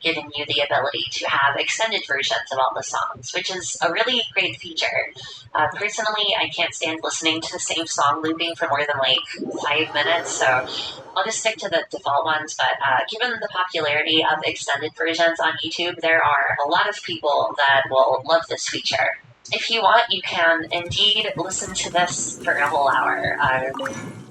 giving you the ability to have extended versions of all the songs, which is a really great feature. Personally, I can't stand listening to the same song looping for more than like 5 minutes, so I'll just stick to the default ones. But given the popularity of extended versions on YouTube, there are a lot of people that will love this feature. If you want, you can indeed listen to this for a whole hour.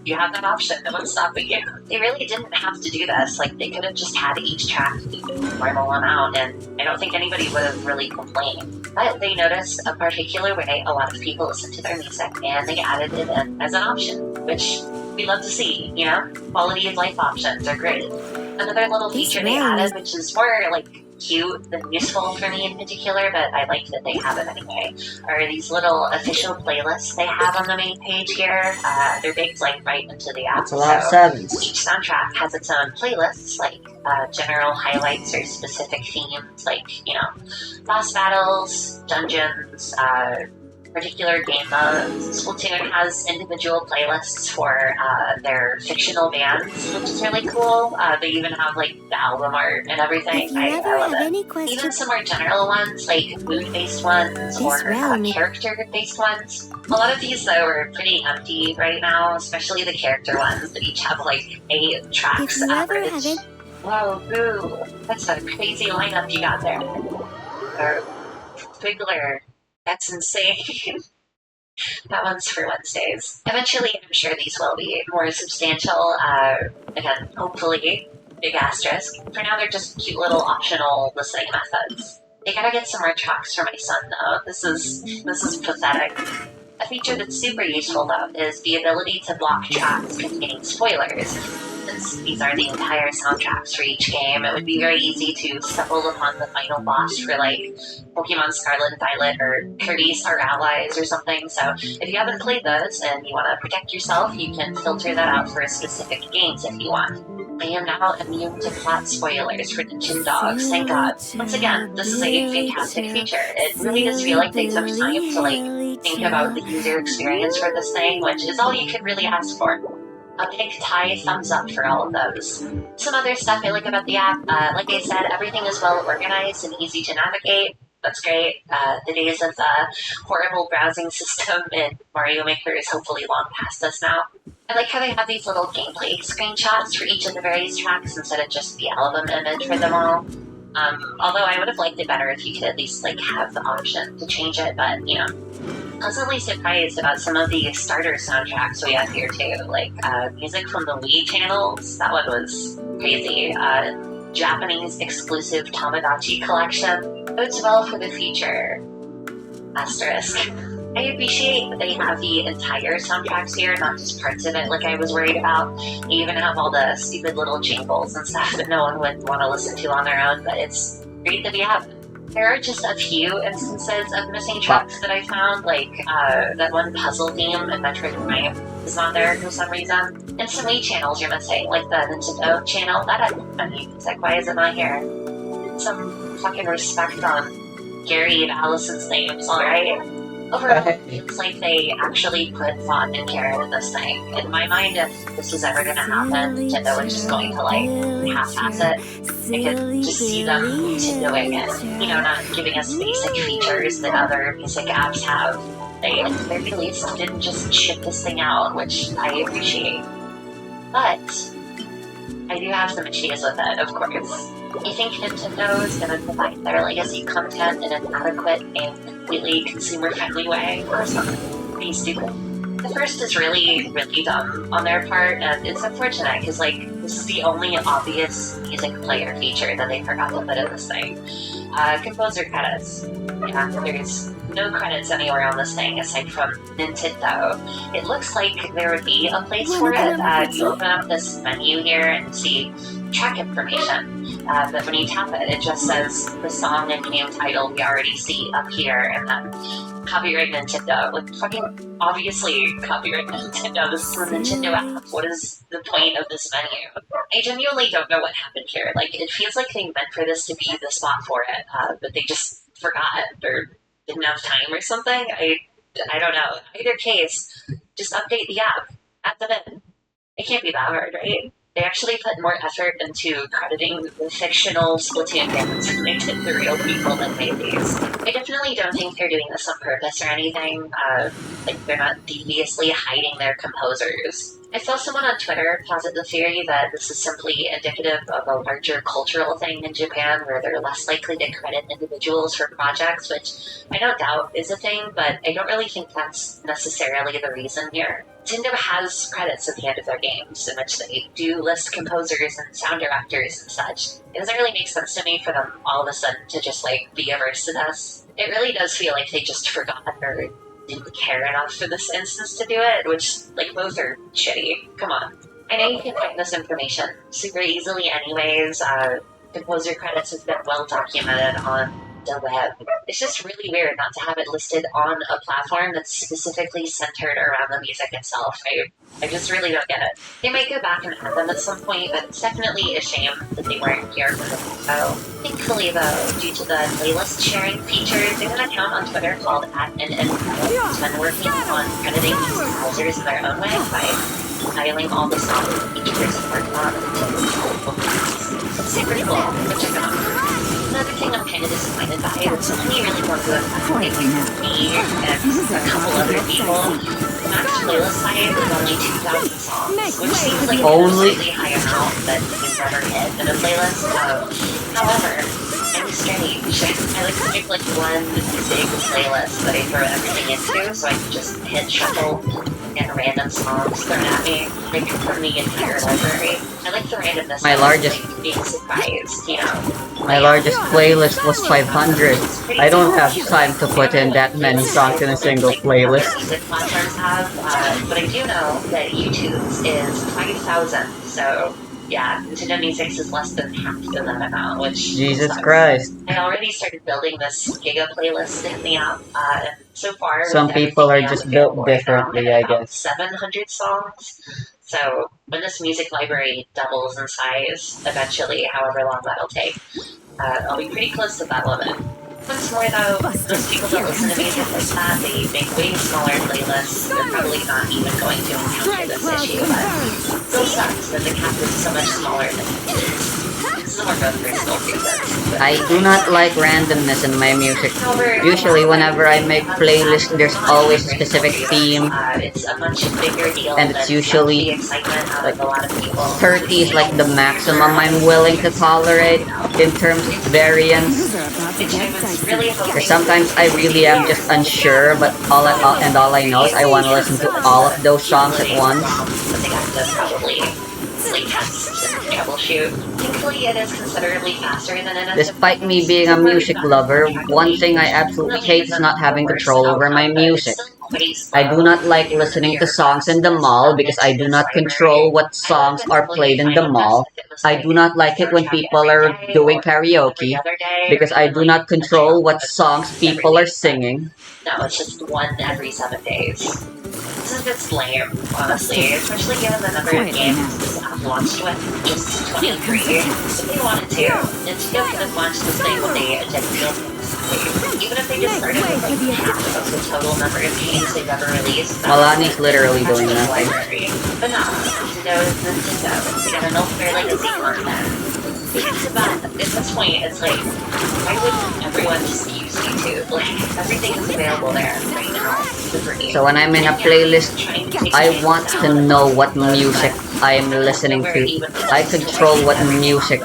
You have that option. No one's stopping you. They really didn't have to do this. Like, they could have just had each track be a normal amount, and I don't think anybody would have really complained. But they noticed a particular way a lot of people listen to their music, and they added it in as an option, which we love to see, you know? Quality of life options are great. Another little feature they added, which is more like cute than useful for me in particular, but I like that they have it anyway, are these little official playlists they have on the main page here. They're baked like right into the app. That's a lot of sevens. Each soundtrack has its own playlists, like general highlights or specific themes, like, you know, boss battles, dungeons, particular game modes. Splatoon has individual playlists for their fictional bands, which is really cool. They even have like the album art and everything. I love it. Even some more general ones, like mood-based ones or character-based ones. A lot of these, though, are pretty empty right now, especially the character ones that each have like 8 tracks average. Whoa, boo! That's a crazy lineup you got there. Or Figgler. That's insane. That one's for Wednesdays. Eventually, I'm sure these will be more substantial. Again, hopefully, big asterisk. For now, they're just cute little optional listening methods. They gotta get some more tracks for my son, though. This is pathetic. A feature that's super useful, though, is the ability to block tracks containing spoilers. Since these are the entire soundtracks for each game, it would be very easy to stumble upon the final boss for, like, Pokemon Scarlet and Violet or Kirby's Our Allies or something. So if you haven't played those and you want to protect yourself, you can filter that out for specific games if you want. I am now immune to plot spoilers for Nintendogs, thank God. Once again, this is a fantastic feature. It really does feel like they took time to, like, think about the user experience for this thing, which is all you could really ask for. A big Thai thumbs up for all of those. Some other stuff I like about the app, like I said, everything is well organized and easy to navigate. That's great. The days of the horrible browsing system in Mario Maker is hopefully long past us now. I like how they have these little gameplay screenshots for each of the various tracks instead of just the album image for them all. Although I would have liked it better if you could at least like have the option to change it, but you know. Pleasantly surprised about some of the starter soundtracks we have here too, like music from the Wii channels. That one was crazy. Japanese exclusive Tamagotchi collection. Bodes well for the future. Asterisk. I appreciate that they have the entire soundtracks here, not just parts of it like I was worried about. They even have all the stupid little jingles and stuff that no one would want to listen to on their own, but it's great that we have them. There are just a few instances of missing tracks that I found, like that one puzzle theme in Metroid Prime is not there for some reason. And some Wii channels you're missing, like the Nintendo channel. That had funny music. Why is it not here? Some fucking respect on Gary and Allison's names, alright? Overall, it feels like they actually put thought and care into this thing. In my mind, if this was ever gonna happen, Nintendo was just going to, like, half-ass it. I could just see them doing it. You know, not giving us basic features that other music apps have. They, at the very least, didn't just ship this thing out, which I appreciate. But I do have some issues with it, of course. You think Nintendo is going to provide their legacy content in an adequate and completely consumer-friendly way, or something pretty stupid? The first is really, really dumb on their part, and it's unfortunate, because, like, this is the only obvious music player feature that they forgot to put in this thing. Composer credits. Yeah, there's no credits anywhere on this thing aside from Nintendo. It looks like there would be a place for it. You open up this menu here and see track information, but when you tap it, it just says the song and game title we already see up here, and then copyright Nintendo. Like, fucking obviously copyright Nintendo. This is a Nintendo app. What is the point of this menu? I genuinely don't know what happened here. Like, it feels like they meant for this to be the spot for it, but they just forgot or didn't have time or something. I don't know. Either case, just update the app. Add them in. It can't be that hard, right? They actually put more effort into crediting the fictional Splatoon fans than they did the real people that made these. I definitely don't think they're doing this on purpose or anything. Like, they're not deviously hiding their composers. I saw someone on Twitter posit the theory that this is simply indicative of a larger cultural thing in Japan where they're less likely to credit individuals for projects, which I don't doubt is a thing, but I don't really think that's necessarily the reason here. Nintendo has credits at the end of their games in which they do list composers and sound directors and such. It doesn't really make sense to me for them all of a sudden to just like be averse to this. It really does feel like they just forgot or didn't care enough for this instance to do it, which, like, both are shitty. Come on. I know you can find this information super easily anyways. Composer credits have been well documented on the web. It's just really weird not to have it listed on a platform that's specifically centered around the music itself. I just really don't get it. They might go back and add them at some point, but it's definitely a shame that they weren't here for the info. Thankfully, though, due to the playlist sharing feature, there's an account on Twitter called @NNPro who's been working on crediting these composers in their own way by compiling all the songs each person worked on into multiple pieces. It's super cool. Go check them out. Another thing I'm kind of disappointed by is only really one good like me and a couple other people. The max playlist size is only 2,000 songs, which seems like a slightly high amount that you can never hit in a playlist. However, I'm strange. I like to make like one big playlist that I throw everything into, so I can just hit shuffle and random songs thrown at me, like from the entire library. I like the randomness. My largest like, being surprised, you know. My largest playlist was 500. I don't have time to put in that many songs in a single playlist. Music platforms have, but I do know that YouTube's is 5,000. So yeah, Nintendo Music's is less than half of that amount, which Jesus sucks. Christ. I already started building this Giga playlist to hit me up, and so far, Some people are just built differently, I guess. 700 songs. So when this music library doubles in size, eventually, however long that'll take, I'll be pretty close to that limit. Once more though, most people that listen to music like that, they make way smaller playlists. They're probably not even going to encounter this issue, but it still sucks that the cap is so much smaller than it is. This is more of a personal reason. I do not like randomness in my music. Usually whenever I make playlists, there's always a specific theme. It's a much bigger deal, and it's usually like a lot of people. 30 is like the maximum I'm willing to tolerate in terms of variance. Because sometimes I really am just unsure, but all I know is I want to listen to all of those songs at once. But they have to probably like test and troubleshoot. Thankfully, it is considerably faster than it is. Despite me being a music lover, one thing I absolutely hate is not having control over my music. I do not like listening to songs in the mall because I do not control what songs are played in the mall. I do not like it when people are doing karaoke because I do not control what songs people are singing. No, it's just one every 7 days. This is a bit lame, honestly, especially given the number of games this app launched with, just 23. If they wanted to, Nintendo could have launched this thing with a addendum. Even if they just started with like half of the total number of games they've ever released. Malani's literally doing nothing. But no, Nintendo is Nintendo. They gotta milk their legacy content. It's about, at this point, it's like, why wouldn't everyone just use YouTube? Like, everything is available there right now. So when I'm in a playlist, I want to know what music I'm listening to. I control what music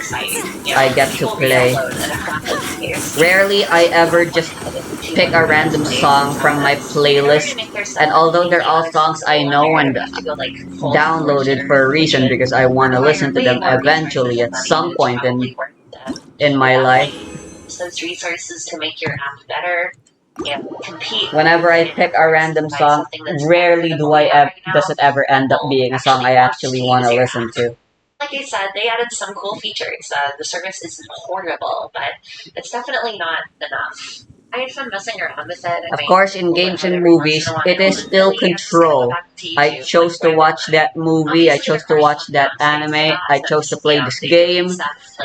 I get to play. Rarely I ever just pick a random song from my playlist, and although they're all songs I know and downloaded for a reason because I want to listen to them eventually at some point in my life. Those resources to make your app better. Compete. Whenever I pick a random song, rarely does it ever end up being a song I actually want to listen to. Like I said, they added some cool features. The service isn't horrible, but it's definitely not enough. I had fun messing around with it. Of course, in games and movies, it is still control. I chose to watch that movie, I chose to watch that anime, I chose to play this game.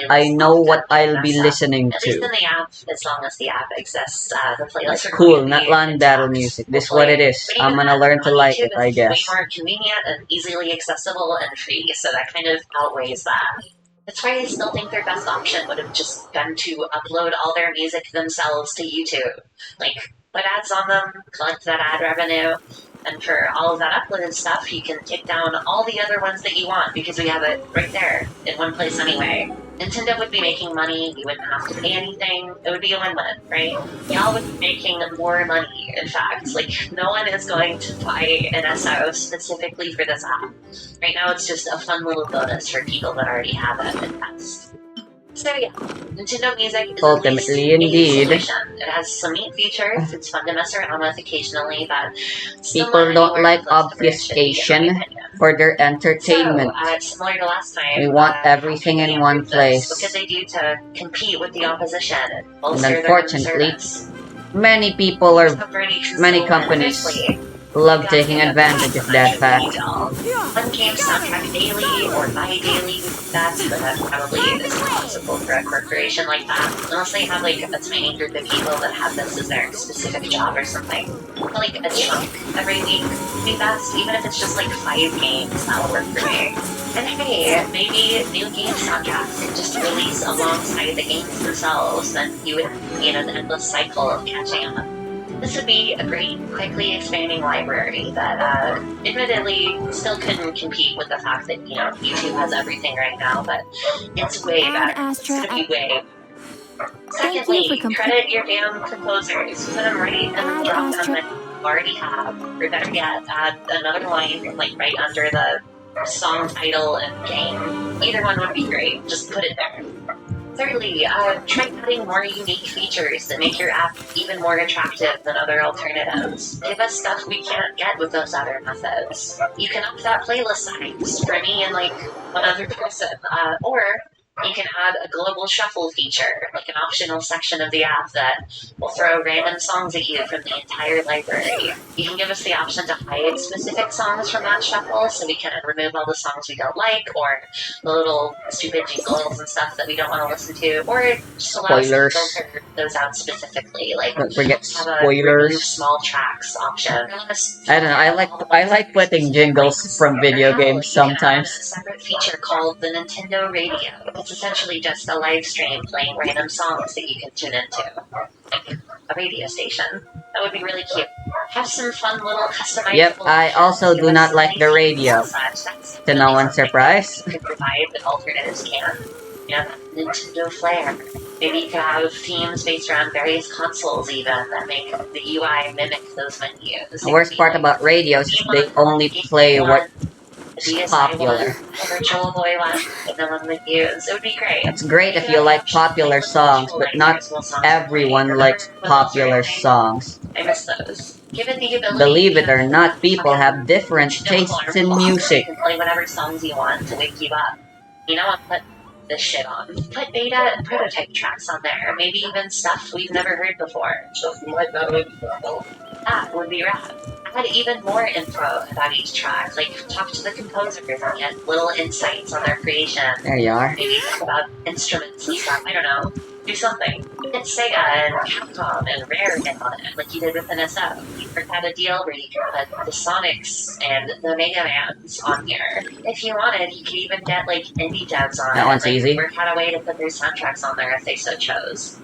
I know what I'll be listening At least in to. the app, as long as the app exists, the playlist are Cool, going to not be land battle intact, music. This is what it hopefully. is. But I'm even gonna then, learn to on like YouTube, it, I it's way guess. more convenient and easily accessible and free, so that kind of outweighs that. That's why I still think their best option would have just been to upload all their music themselves to YouTube. Like, put ads on them, collect that ad revenue, and for all of that uploaded stuff, you can take down all the other ones that you want because we have it right there in one place anyway. Nintendo would be making money, you wouldn't have to pay anything, it would be a win-win, right? Y'all would be making more money, in fact. Like, no one is going to buy an SO specifically for this app. Right now, it's just a fun little bonus for people that already have it and test. So yeah, Nintendo Music is at least Ultimately, a indeed. solution. It has some neat features, it's fun to mess around with occasionally, but still People not don't anywhere like close to where it should be, in my obfuscation opinion. for their So, entertainment. similar to last time, We want how everything can they in one improve this? What place. could they do to compete with the opposition and And bolster their own unfortunately, service? many people There's or some pretty many consistent companies firstly, love gotta taking think of advantage of that fact. one game soundtrack daily or bi-daily, that probably isn't possible for a corporation like that, unless they have like a tiny group of people that have this as their specific job or something. So, like a chunk every week would be best, even if it's just like 5 games, that'll work for me. And hey, maybe new game soundtracks could just release alongside the games themselves, then you would be in an endless cycle of catching up. This would be a great, quickly expanding library that, admittedly, still couldn't compete with the fact that, YouTube has everything right now, but it's way better. It's gonna be way better. Secondly, credit your damn composers. Put them right in the drop down menu you already have, or better yet, add another line, like, right under the song title and game. Either one would be great. Just put it there. Thirdly, try adding more unique features that make your app even more attractive than other alternatives. Give us stuff we can't get with those other methods. You can up that playlist size for me and like one other person, or you can add a global shuffle feature, like an optional section of the app that will throw random songs at you from the entire library. You can give us the option to hide specific songs from that shuffle so we can remove all the songs we don't like, or the little stupid jingles and stuff that we don't want to listen to, or just allow us to filter those out specifically, like Don't forget have a remove spoilers. small tracks option. I don't know. I like putting jingles from video games sometimes. A separate feature called the Nintendo Radio. It's essentially just a live stream playing random songs that you can tune into, like a radio station. That would be really cute. Have some fun little customizable. Yep, I also do not like the radio. To no one's surprise. You could provide that alternatives can. Nintendo Flair. Maybe you could have themes based around various consoles even that make the UI mimic those menus. The worst part about radios is they only play what's popular. Virtual Boy one that no one would use. It would be great. It's great if you like popular songs, but not everyone likes popular songs. I miss those. Given the ability, Believe it or not, people have different tastes in music. You can play whatever songs you want to wake you up. I'll put this shit on. Put beta and prototype tracks on there. Maybe even stuff we've never heard before. That would be rad. Add even more info about each track, like talk to the composers and get little insights on their creation. There you are. Maybe talk about instruments and stuff, I don't know. Do something. Get Sega and Capcom and Rare in on it, like you did with NSO. You had a deal where you could put the Sonics and the Mega Mans on here. If you wanted, you could even get like indie devs on it. That one's easy. Work out a way to put their soundtracks on there if they so chose.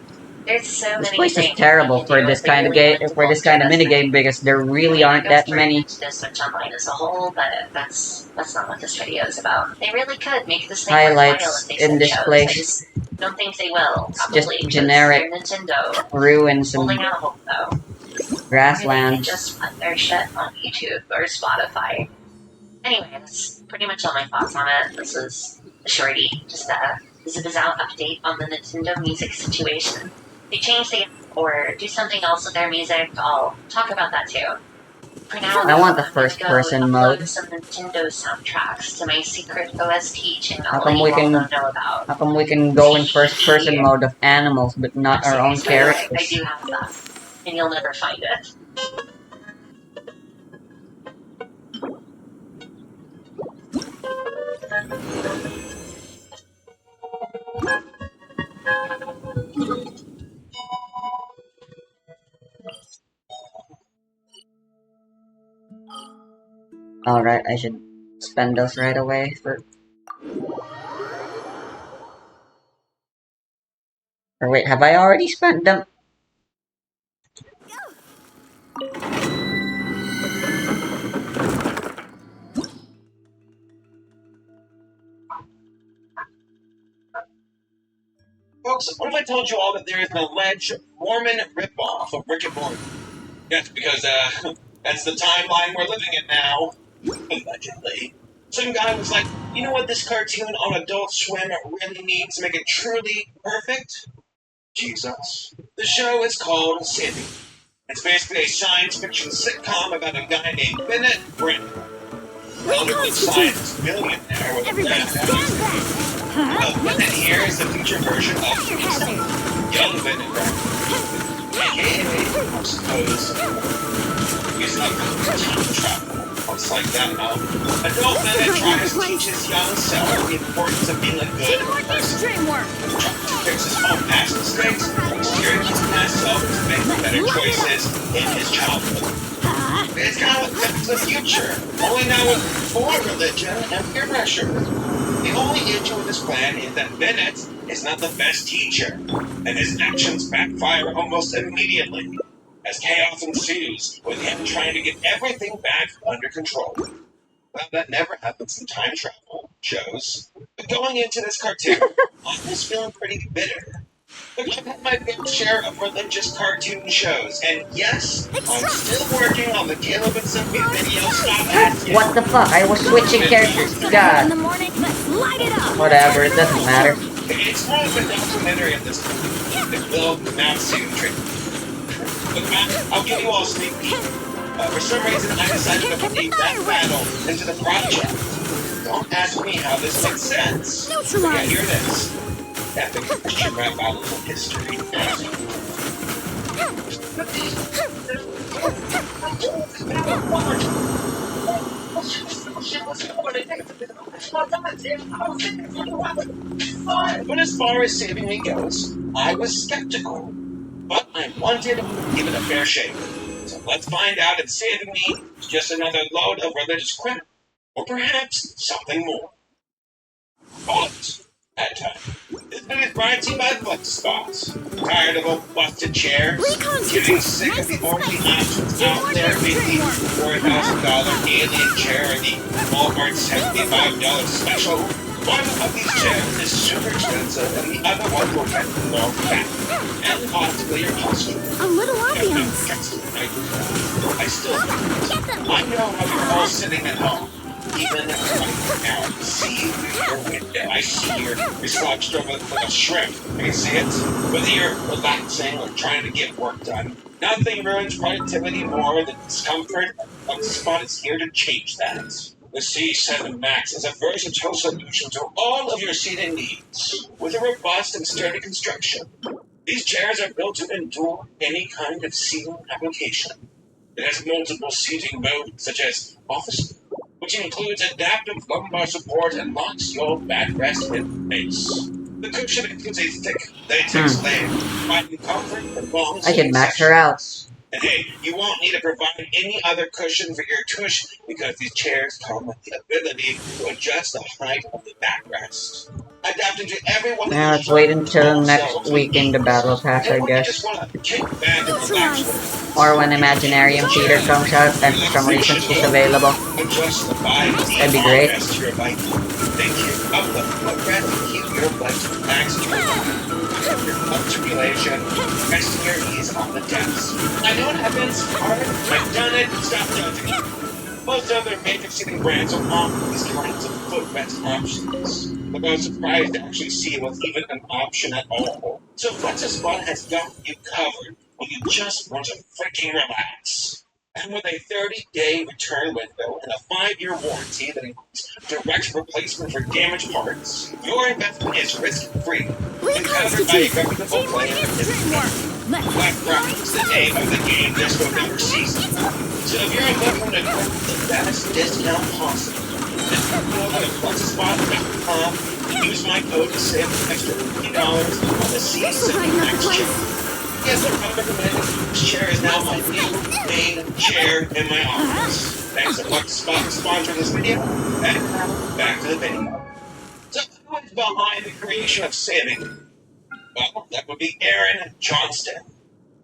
There's so many. This place is terrible for this kind of game, for this kind of minigame, because there really aren't that many. To Switch Online as a whole, but that's not what this video is about. They really could make this thing highlights in this place. I just don't think they will. It's Probably, just generic Nintendo. ruins and Holding out hope though. grasslands. Just put their shit on YouTube or Spotify. Anyway, that's pretty much all my thoughts on it. This is a shorty, just a zip-out update on the Nintendo music situation. If they change the or do something else with their music, I'll talk about that too. For now, I want the first-person mode. Some Nintendo soundtracks to my secret OST channel How come that we you all can- don't know about. How come we can go in first-person mode of animals, but not our own I characters? do have that. and you'll never find it. Alright, I should spend those right away for... Or wait, have I already spent them? Folks, what if I told you all that there is an alleged Mormon ripoff of Rick and Morty? Yes, because, that's the timeline we're living in now. Allegedly. Some guy was like, you know what this cartoon on Adult Swim really needs to make it truly perfect? Jesus. The show is called Sandy. It's basically a science fiction sitcom about a guy named Bennett Brennan. Elderly science millionaire with a bad Bennett here is the future version of young Bennett Brennan. AKA, I suppose, he's like time travel. Looks like that now. Adult Bennett tries to teach his young self the importance of being a good person. Trying to fix his own past mistakes, steering his past self to make better choices in his childhood. It's kind of like the future, only now with more religion and peer pressure. The only issue with this plan is that Bennett is not the best teacher, and his actions backfire almost immediately, as chaos ensues with him trying to get everything back under control. Well, that never happens in time travel shows. But going into this cartoon, I was feeling pretty bitter. Look, I've had my fair share of religious cartoon shows, and yes, I'm still working on the Caleb and Sophia video. Stop asking. What the fuck? I was switching characters. God. Whatever, it doesn't matter. It's more of a documentary at this point. The build the map soon trick. Look, Matt, I'll give you all a sneak peek. For some reason, I decided to put a rap battle into the project. Don't ask me how this makes sense. Yeah, here it is. Epic Christian rap battle of history. But as far as saving me goes, I was skeptical. But I wanted to give it a fair shake. So let's find out if saving me is just another load of religious crap, or perhaps something more. But at time. This video is brought to you by Flex Spots. Tired of old busted chairs? Getting sick of the only options out there being the $4,000 alien chair and the Walmart $75 special? One of these chairs is super expensive and the other one will get long back and possibly your posture. A little ambiance. I still I know how you're all sitting at home. Even right now, see through your window. I see you're slouched over like a shrimp. I can see it. Whether you're relaxing or trying to get work done, nothing ruins productivity more than discomfort. Spot is here to change that. The C7 Max is a versatile solution to all of your seating needs, with a robust and sturdy construction. These chairs are built to endure any kind of seating application. It has multiple seating modes, such as office, which includes adaptive lumbar support and locks your backrest in place. The cushion includes a thick latex layer, providing comfort for long I can max her out. And hey, you won't need to provide any other cushion for your tush because these chairs come with the ability to adjust the height of the backrest. Adapting to everyone. Now let's wait until next week in the battle pass, I guess. Or when Imaginarium Theater comes out and for some reason she's available. That'd be great. Tribulation, resting your knees on the desk. I know it happens, I've done it, stop judging. Most other major seating brands don't offer these kinds of footrest options. But I was surprised to actually see it was even an option at all. So FlexiSpot has got you covered when you just want to freaking relax. And with a 30-day return window and a 5-year warranty that includes direct replacement for damaged parts, your investment is risk-free and covered by a reputable player. Black Friday is the name of the game this November season. So if you're looking to grab the best discount possible, just go to flexspot.com and use my code to save an extra $50 on the C7 Max chair. Yes, I recommend it. This chair is now my new main chair in my office. Thanks to FlexSpot for sponsoring this video, and now back to the video. So who is behind the creation of Saving? Well, that would be Aaron Johnston,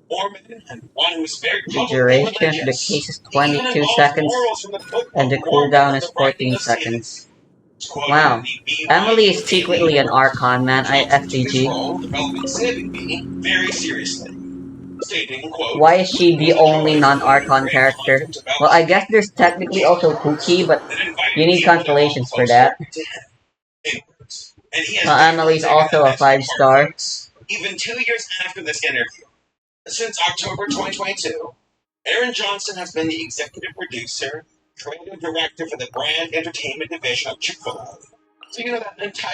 Mormon, and one who's very The publicly duration of the religious. case is He even 22 involves seconds, morals from the Book and of the Mormon cooldown in is the writing 14 of Saving. seconds. Quoted Wow. in the Emily is BYU secretly an Archon, man. I Johnson took his FTG. role developing Saving Bee very seriously, stating, quote, Why is she the "It was a only joy for me to non-Archon create character? content about Well, I guess Saving there's technically also Pookie, but that invited you need people to come constellations for closer that. to him. And he has Well, definitely Emily's taken also a events to 5-star. place. Even 2 years after this interview, since October 2022, Aaron Johnson has been the executive producer, creative director for the brand entertainment division of Chick-fil-A. So you know that entire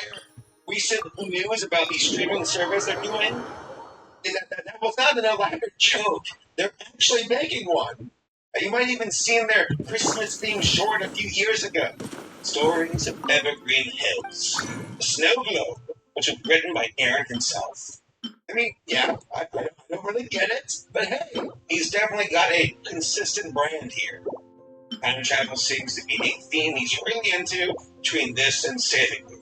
recent news about the streaming service they're doing? That was not an elaborate joke. They're actually making one. You might even seen their Christmas themed short a few years ago. Stories of Evergreen Hills. The Snow Globe, which was written by Aaron himself. I mean, yeah, I don't really get it, but hey, he's definitely got a consistent brand here. Time travel seems to be a theme he's really into between this and Saving Me.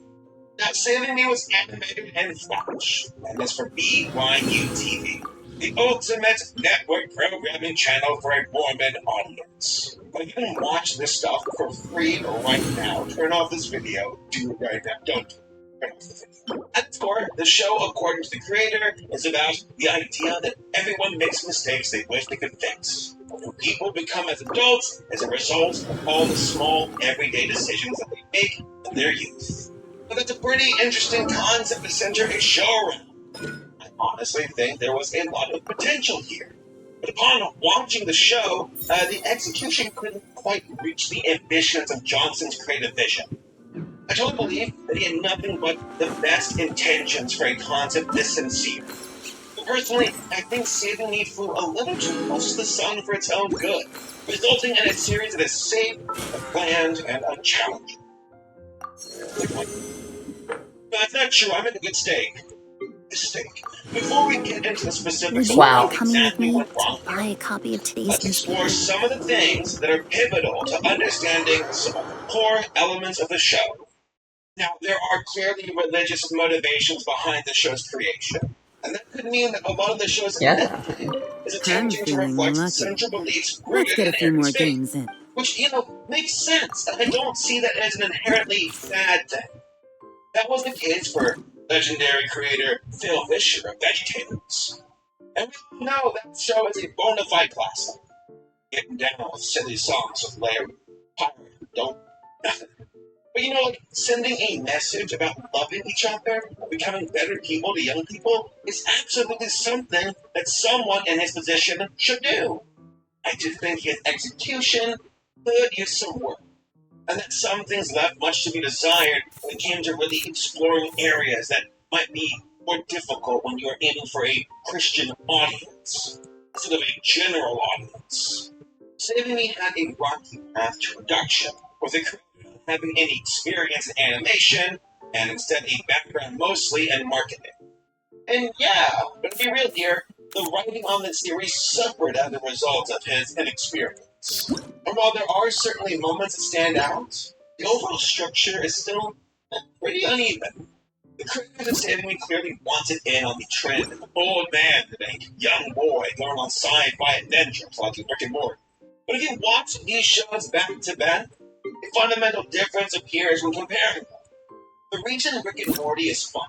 Now, Saving Me was animated in Flash, and is for BYU the ultimate network programming channel for a Mormon audience. But you can watch this stuff for free right now. Turn off this video. Do it right now. Don't do it. Turn off the video. At its core, the show, according to the creator, is about the idea that everyone makes mistakes they wish they could fix. Who people become as adults as a result of all the small, everyday decisions that they make in their youth. But that's a pretty interesting concept to center a show around. I honestly think there was a lot of potential here. But upon watching the show, the execution couldn't quite reach the ambitions of Johnson's creative vision. I totally believe that he had nothing but the best intentions for a concept this sincere. But personally, I think Saving Me flew a little too close to the sun for its own good, resulting in a series that is safe, bland, and unchallenging. That's not true. I meant a good steak. Mistake. Before we get into the specifics of Wow. what exactly went wrong buy a copy of today's let's explore some of the things that are pivotal to understanding some of the core elements of the show. Now, there are clearly religious motivations behind the show's creation, and that could mean that a lot of the show's Yeah. messaging is I'm attempting to feeling reflect lucky. central beliefs Let's rooted get a in few more Aaron's faith, games in. which, makes sense. I don't see that as an inherently bad thing. That was the case for legendary creator Phil Vischer of VeggieTales. And we know that show is a bona fide classic. Getting down with silly songs with Larry, Pirate, don't, nothing. But sending a message about loving each other and becoming better people to young people is absolutely something that someone in his position should do. I just think his execution could use some work, and that some things left much to be desired when it came to really exploring areas that might be more difficult when you're aiming for a Christian audience instead of a general audience. Saving Me had a rocky path to production, with the creator not having any experience in animation, and instead a background mostly in marketing. And yeah, but to be real here, the writing on the series suffered as a result of his inexperience. And while there are certainly moments that stand out, the overall structure is still pretty uneven. The creators of Saving Me clearly wanted in on the trend of an old man and a young boy going on sci-fi adventures like in Rick and Morty. But if you watch these shows back to back, a fundamental difference appears when comparing them. The reason Rick and Morty is fun,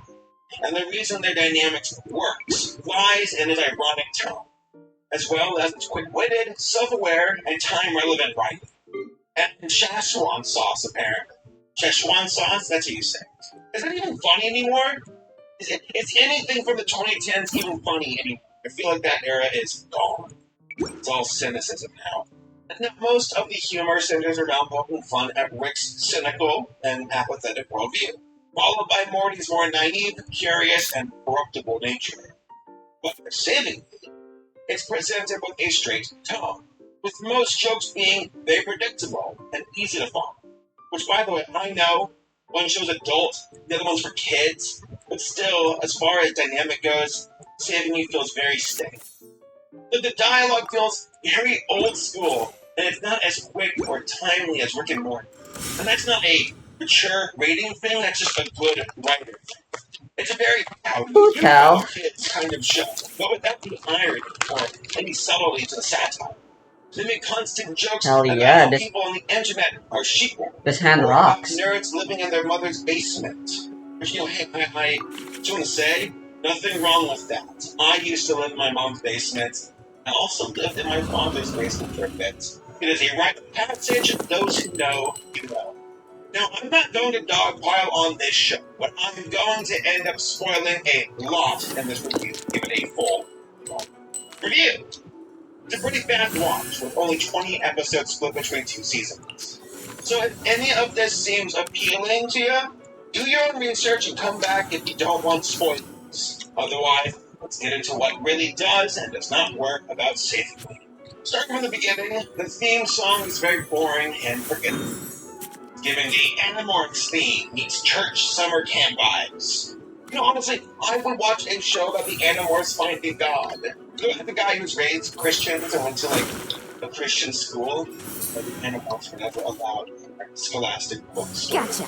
and the reason their dynamics works, lies in its ironic tone, as well as its quick-witted, self-aware, and time-relevant writing. And Szechuan sauce, apparently. Szechuan sauce? That's how you say it. Is that even funny anymore? Is anything from the 2010s even funny anymore? I feel like that era is gone. It's all cynicism now. And that most of the humor centers around poking fun at Rick's cynical and apathetic worldview, followed by Morty's more naive, curious, and corruptible nature. But for Saving Me, It's presented with a straight tone, with most jokes being very predictable and easy to follow. Which, by the way, I know one show's adult, the other one's for kids, but still, as far as dynamic goes, Saving You feels very steady. But the dialogue feels very old school, and it's not as quick or timely as Rick and Morty. And that's not a mature rating thing, that's just a good writer thing. It's a very Ooh, cow. kids kind of show, but without the irony or any subtlety to the satire. They make constant jokes Hell about yeah, how this- people on the internet are sheeple. This hand Or rocks. about nerds living in their mother's basement. Which, hey, I just want to say, nothing wrong with that. I used to live in my mom's basement. I also lived in my father's basement for a bit. It is a rite of passage, and those who know, you know. Now, I'm not going to dogpile on this show, but I'm going to end up spoiling a lot in this review, give it a full review. It's a pretty fast watch, with only 20 episodes split between 2 seasons. So if any of this seems appealing to you, do your own research and come back if you don't want spoilers. Otherwise, let's get into what really does and does not work about Saving Me. Starting from the beginning, the theme song is very boring and forgettable. Giving the Animorphs theme meets church summer camp vibes. Honestly, I would watch a show about the Animorphs finding God. The guy who's raised Christians and went to, a Christian school, but the Animorphs were never allowed scholastic books. Gotcha.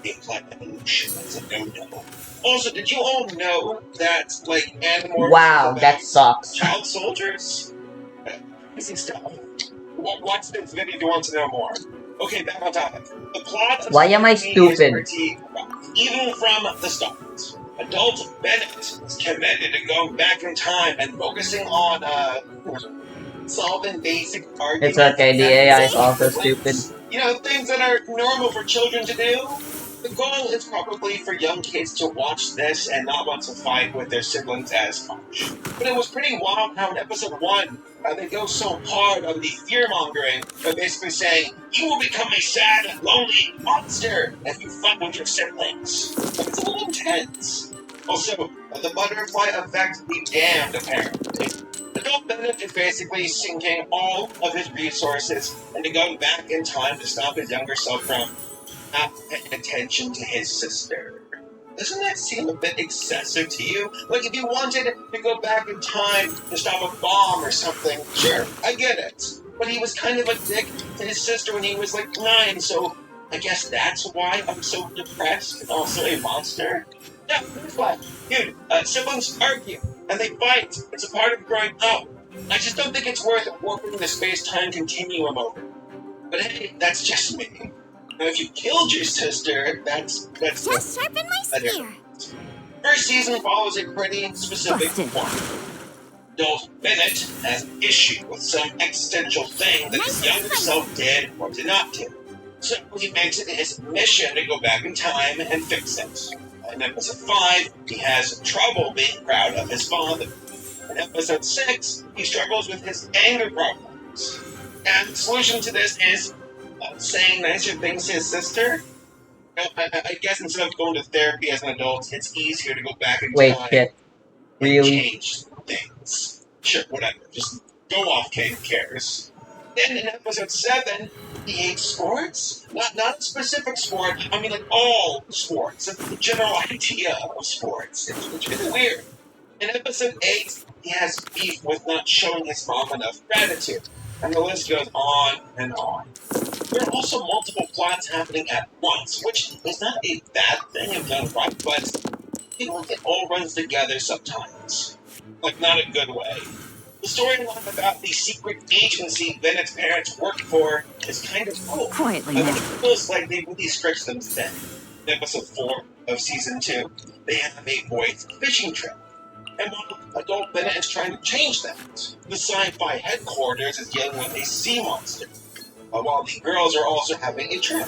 They applied evolution as a no-no. Also, did you all know that, Animorphs... Wow, that sucks. Child soldiers? Crazy stuff. Watch this video if you want to know more. Okay, back on topic. The plot of Why am I Saving Me is stupid? pretty rough, even from the start. Adult Bennett is committed to going back in time and focusing on, solving basic arguments. It's okay, the AI is and also conflicts. stupid. Things that are normal for children to do. The goal is probably for young kids to watch this and not want to fight with their siblings as much. But it was pretty wild how in episode 1, they go so hard on the fear-mongering by basically saying, you will become a sad and lonely monster if you fight with your siblings. It's a little intense. Also, the butterfly effect be damned, apparently. Adult Bennett is basically sinking all of his resources into going back in time to stop his younger self from not paying attention to his sister. Doesn't that seem a bit excessive to you? If you wanted to go back in time to stop a bomb or something, sure, I get it. But he was kind of a dick to his sister when he was 9, so I guess that's why I'm so depressed and also a monster. Yeah, that's why. Dude, siblings argue, and they fight. It's a part of growing up. I just don't think it's worth warping the space-time continuum over. But hey, that's just me. Now, if you killed your sister, that's Just sharpen my spear. First season follows a pretty specific Busted. plot. Adult Bennett has an issue with some existential thing that his younger self did or did not do. So he makes it his mission to go back in time and fix it. In episode 5, he has trouble being proud of his father. In episode 6, he struggles with his anger problems. And the solution to this is saying nicer things to his sister. I guess instead of going to therapy as an adult, it's easier to go back in Wait, time shit. and Really? change things. Sure, whatever. Just go off, Kate. Who cares? Then in episode 7, he hates sports. Not a specific sport. I mean, all sports. The general idea of sports. It's really weird. In episode 8, he has beef with not showing his mom enough gratitude. And the list goes on and on. There are also multiple plots happening at once, which is not a bad thing if done right, but it all runs together sometimes. Not a good way. The storyline about the secret agency Bennett's parents worked for is kind of cool. Quietly It now. feels like they really stretched them thin. In episode 4 of season 2, they have a boys' fishing trip. And while Adult Bennett is trying to change that, the sci-fi headquarters is dealing with a sea monster, while the girls are also having a trip.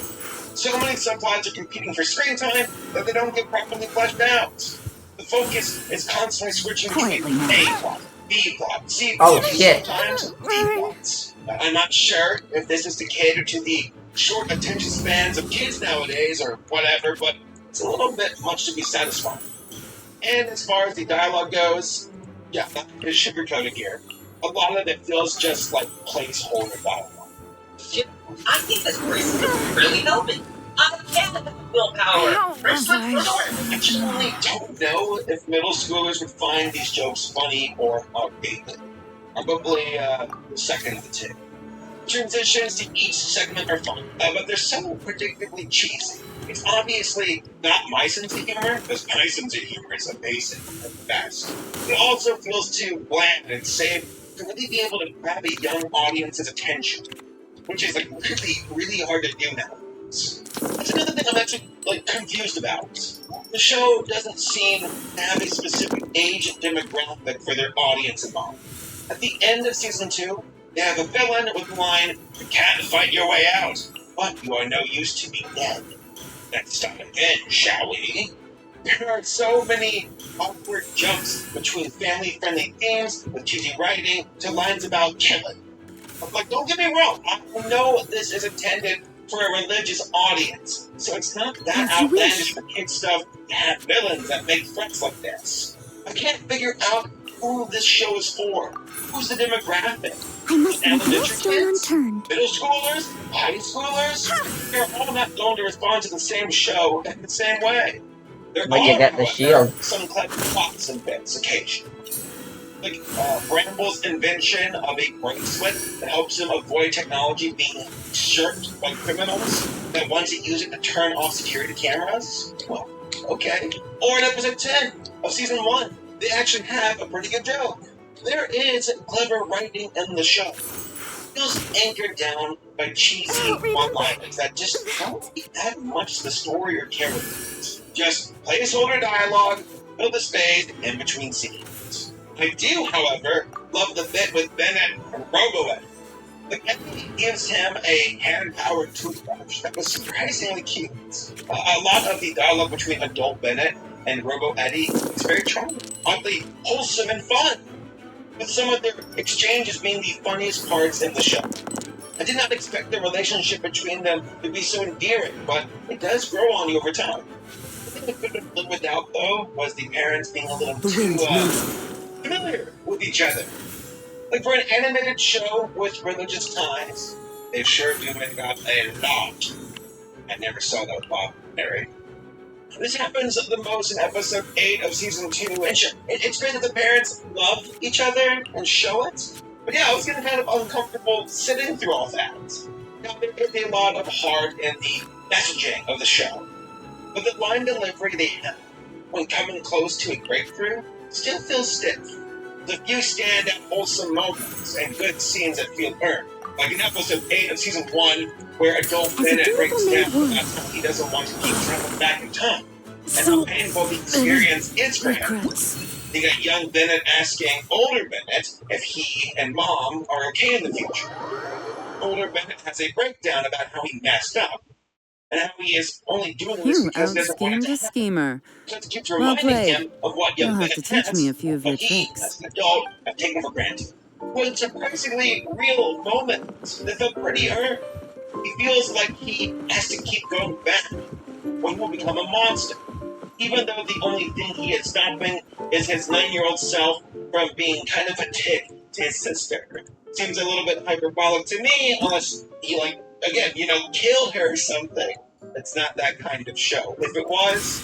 So many subplots are competing for screen time that they don't get properly fleshed out. The focus is constantly switching between A plot, B plot, C plot, Oh, and shit. sometimes D plots. I'm not sure if this is to cater to the short attention spans of kids nowadays or whatever, but it's a little bit much to be satisfied. And as far as the dialogue goes, Yeah, not sugarcoated here. A lot of it feels just like placeholder dialogue. Shit, I think this person could really help me. I can have willpower. How was I? I genuinely don't know if middle schoolers would find these jokes funny or outdated. Probably the second of the two. Transitions to each segment are fun, but they're so predictably cheesy. It's obviously not my sense of humor, because my sense of humor is amazing at best. It also feels too bland and safe to really be able to grab a young audience's attention, which is like really hard to do now. That's another thing I'm actually confused about. The show doesn't seem to have a specific age demographic for their audience in mind. At the end of season 2, they have a villain with the line, "You can't fight your way out, but you are no use to me dead. Let's start again, shall we?" There are so many awkward jumps between family-friendly themes with cheesy writing to lines about killing. Like, don't get me wrong, I know this is intended for a religious audience, so it's not that As you outlandish wish. for kid stuff to have villains that make threats like this. I can't figure out who this show is for. Who's the demographic? I must leave no Elementary stone kids? unturned. Middle schoolers? High schoolers? They're all not going to respond to the same show in the same way. There But you are, get the however, shield. some clever plots and bits occasionally. Like Bramble's invention of a bracelet that helps him avoid technology being shirked by criminals that wants to use it to turn off security cameras. Well, okay. Or in episode 10 of season 1, they actually have a pretty good joke. There is clever writing in the show. It feels anchored down by cheesy one-liners that just don't add much to the story or characters. Just placeholder dialogue, fill the space in between scenes. I do, however, love the bit with Bennett and Robo-Ed. The Eddie gives him a hand-powered toothbrush that was surprisingly cute. A lot of the dialogue between adult Bennett and Robo-Eddie is very charming, oddly wholesome and fun, with some of their exchanges being the funniest parts in the show. I did not expect the relationship between them to be so endearing, but it does grow on you over time. The thing I couldn't live without, though, was the parents being a little too familiar with each other. Like, for an animated show with religious ties, they sure do make up a lot. I never saw that Bob Mary. This happens the most in episode 8 of season 2, and sure, it's great that the parents love each other and show it. But yeah, I was getting kind of uncomfortable sitting through all that. Now, there is a lot of heart in the messaging of the show, but the line delivery they have when coming close to a breakthrough still feels stiff. The few stand-out wholesome moments and good scenes that feel earned, like in episode 8 of season 1, where adult Bennett breaks down about how he doesn't want to keep traveling back in time, and how painful the experience is for him. You got young Bennett asking older Bennett if he and Mom are okay in the future. Older Bennett has a breakdown about how he messed up, and how he is only doing this You because he doesn't want it out-schemed to a happen. schemer. Just keeps Well reminding played. him of what You'll young have Bennett to teach has, me a few of your but he, tricks. as an adult, have taken for granted. With surprisingly real moments that feel pretty earned. He feels like he has to keep going back when he will become a monster, even though the only thing he is stopping is his 9-year-old self from being kind of a dick to his sister. Seems a little bit hyperbolic to me, unless he, killed her or something. It's not that kind of show. If it was,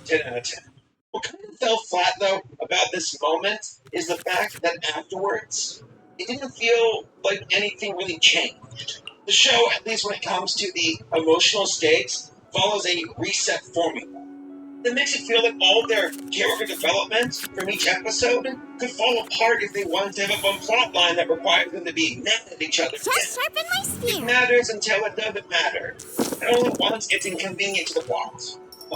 10 out of 10. What kind of fell flat, though, about this moment is the fact that afterwards, it didn't feel like anything really changed. The show, at least when it comes to the emotional stakes, follows a reset formula. That makes it feel like all their character development from each episode could fall apart if they wanted to have a fun plot line that requires them to be mad at each other Just again. sharpen my It spear. matters until it doesn't matter. And only once it's inconvenient to the plot.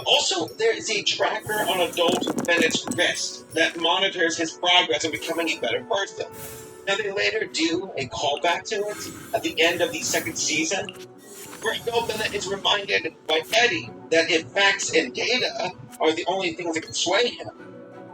Also, there is a tracker on adult Bennett's wrist that monitors his progress in becoming a better person. Now, they later do a callback to it at the end of the second season, where adult Bennett is reminded by Eddie that if facts and data are the only things that can sway him,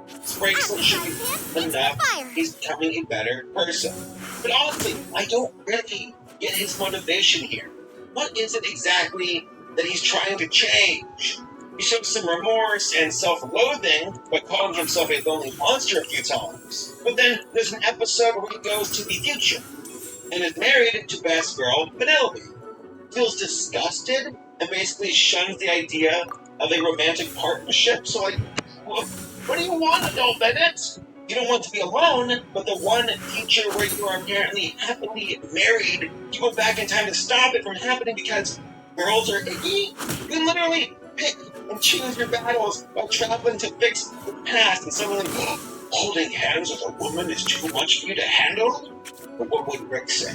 this bracelet should be enough. He's becoming a better person. But honestly, I don't really get his motivation here. What is it exactly that he's trying to change? He shows some remorse and self-loathing by calling himself a lonely monster a few times. But then there's an episode where he goes to the future and is married to best girl Penelope. Feels disgusted and basically shuns the idea of a romantic partnership. So, like, what do you want, adult Bennett? You don't want to be alone, but the one future where you are apparently happily married, you go back in time to stop it from happening because girls are icky. You can literally pick and choose your battles by traveling to fix the past and suddenly holding hands with a woman is too much for you to handle? But what would Rick say?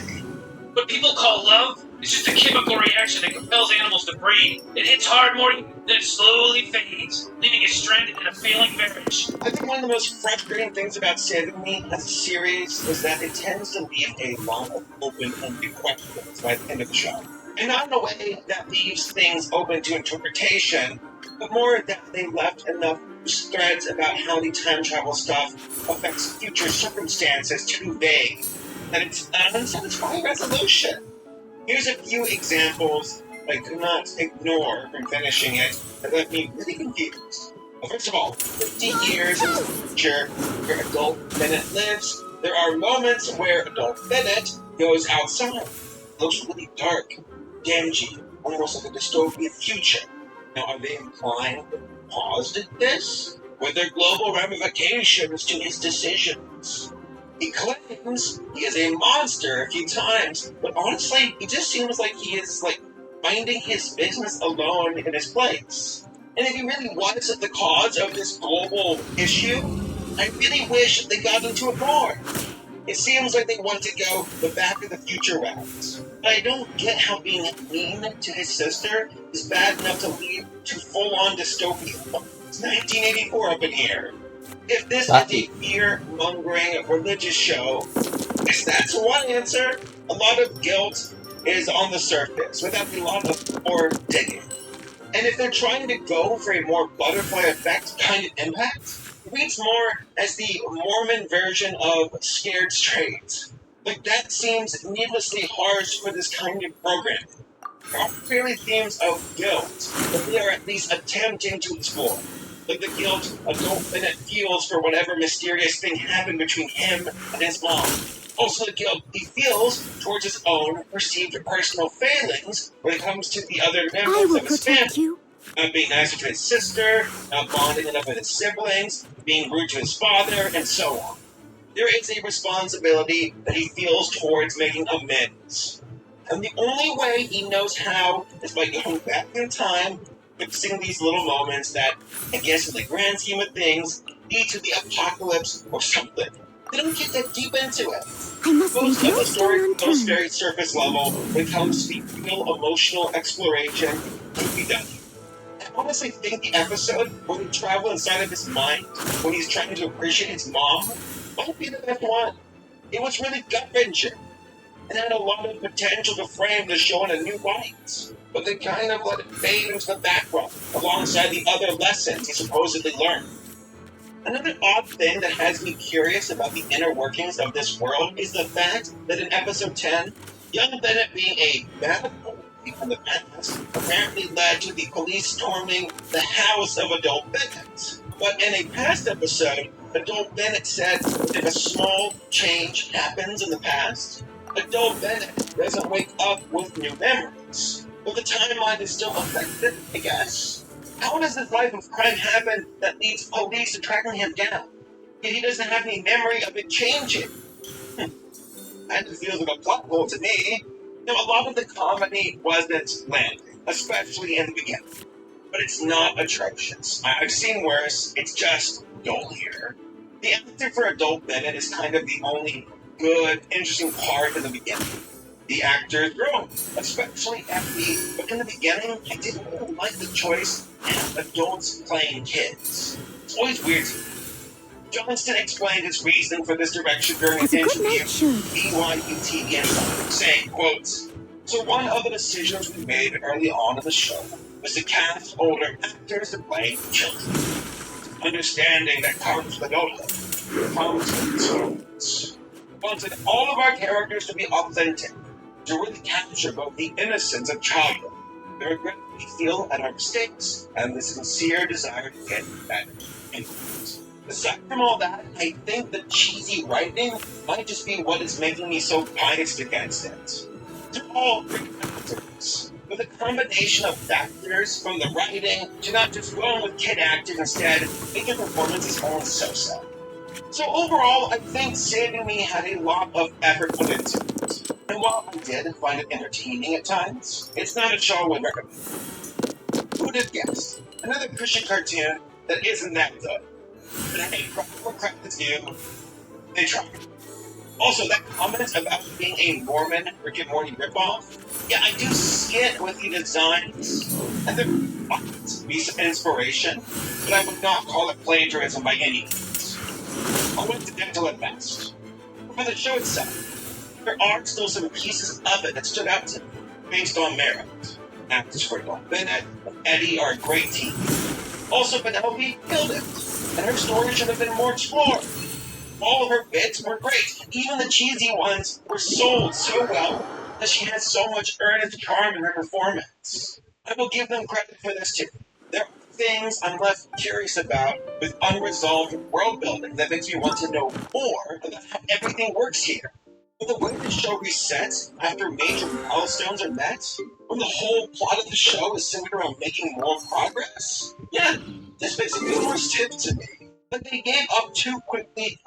What people call love is just a chemical reaction that compels animals to breed. It hits hard, Morty, then it slowly fades, leaving us stranded in a failing marriage. I think one of the most frustrating things about Saving Me as a series is that it tends to leave a lot of open-ended questions by the end of the show. And not in a way that leaves things open to interpretation, but more that they left enough threads about how the time travel stuff affects future circumstances too vague, that it's an unsatisfying resolution. Here's a few examples I could not ignore from finishing it that left me really confused. Well, first of all, 50 years in the future where adult Bennett lives, there are moments where adult Bennett goes outside. It looks really dark, dingy, almost like a dystopian future. Now, are they implying that he paused this? Were there global ramifications to his decisions? He claims he is a monster a few times, but honestly, it just seems like he is, minding his business alone in his place. And if he really was the cause of this global issue, I really wish they got into it more. It seems like they want to go the Back of the Future route. But I don't get how being mean to his sister is bad enough to lead to full-on dystopia. It's 1984 up in here. If this is a fear-mongering religious show, yes, that's one answer. A lot of guilt is on the surface, without a lot of more digging. And if they're trying to go for a more butterfly effect kind of impact, it reads more as the Mormon version of Scared Straight. That seems needlessly harsh for this kind of programming. There are clearly themes of guilt, but they are at least attempting to explore. The guilt adult Bennett feels for whatever mysterious thing happened between him and his mom. Also the guilt he feels towards his own perceived personal failings when it comes to the other members of his family. Not being nicer to his sister, not bonding enough with his siblings, being rude to his father, and so on. There is a responsibility that he feels towards making amends. And the only way he knows how is by going back in time, fixing these little moments that, I guess in the grand scheme of things, lead to the apocalypse or something. They don't get that deep into it. Most of the story goes very surface level when it comes to the real emotional exploration to be done. I honestly think the episode where we travel inside of his mind when he's trying to appreciate his mom might be the best one. It was really gut-wrenching and had a lot of potential to frame the show in a new light. But they kind of let it fade into the background alongside the other lessons he supposedly learned. Another odd thing that has me curious about the inner workings of this world is the fact that in episode 10, young Bennett being a bad boy from the past apparently led to the police storming the house of adult Bennett. But in a past episode, adult Bennett said that if a small change happens in the past, adult Bennett doesn't wake up with new memories. But the timeline is still affected, I guess. How does this life of crime happen that leads police to tracking him down? Yet he doesn't have any memory of it changing. Kind of feels like a plot hole to me. A lot of the comedy wasn't landing, especially in the beginning. But it's not atrocious. I've seen worse, it's just dull here. The actor for adult Bennett is kind of the only good, interesting part in the beginning. The actor is growing, especially but in the beginning, I didn't really like the choice to have adults playing kids. It's always weird to me. Johnston explained his reason for this direction during an interview with yyyy, saying, quote, "So one of the decisions we made early on in the show was to cast older actors to play children. Understanding that comes with adulthood, comes with experience. Wanted all of our characters to be authentic, to really capture both the innocence of childhood the regret we feel at our mistakes, and the sincere desire to get better. Aside from all that, I think the cheesy writing might just be what is making me so biased against it. They're all great actors, with a combination of factors from the writing to not just going with kid actors instead, make their performances only so-so. So overall, I think Saving Me had a lot of effort put into it. And while I did find it entertaining at times, it's not a show I would recommend. Who would have guessed? Another Christian cartoon that isn't that good. But hey, credit is due. They tried. Also, that comment about being a Mormon Rick and Morty ripoff, yeah, I do see it with the designs, and there might be some inspiration, but I would not call it plagiarism by any means. Coincidental at best. For the show itself, there are still some pieces of it that stood out to me, based on merit. Actors for Bennett and Eddie are a great team. Also, Penelope killed it, and her story should have been more explored. All of her bits were great. Even the cheesy ones were sold so well that she had so much earnest charm in her performance. I will give them credit for this too. There are things I'm left curious about with unresolved world building that makes me want to know more about how everything works here. But the way the show resets after major milestones are met, when the whole plot of the show is centered around making more progress, yeah, this makes it feel more stiff to me. But they gave up too quickly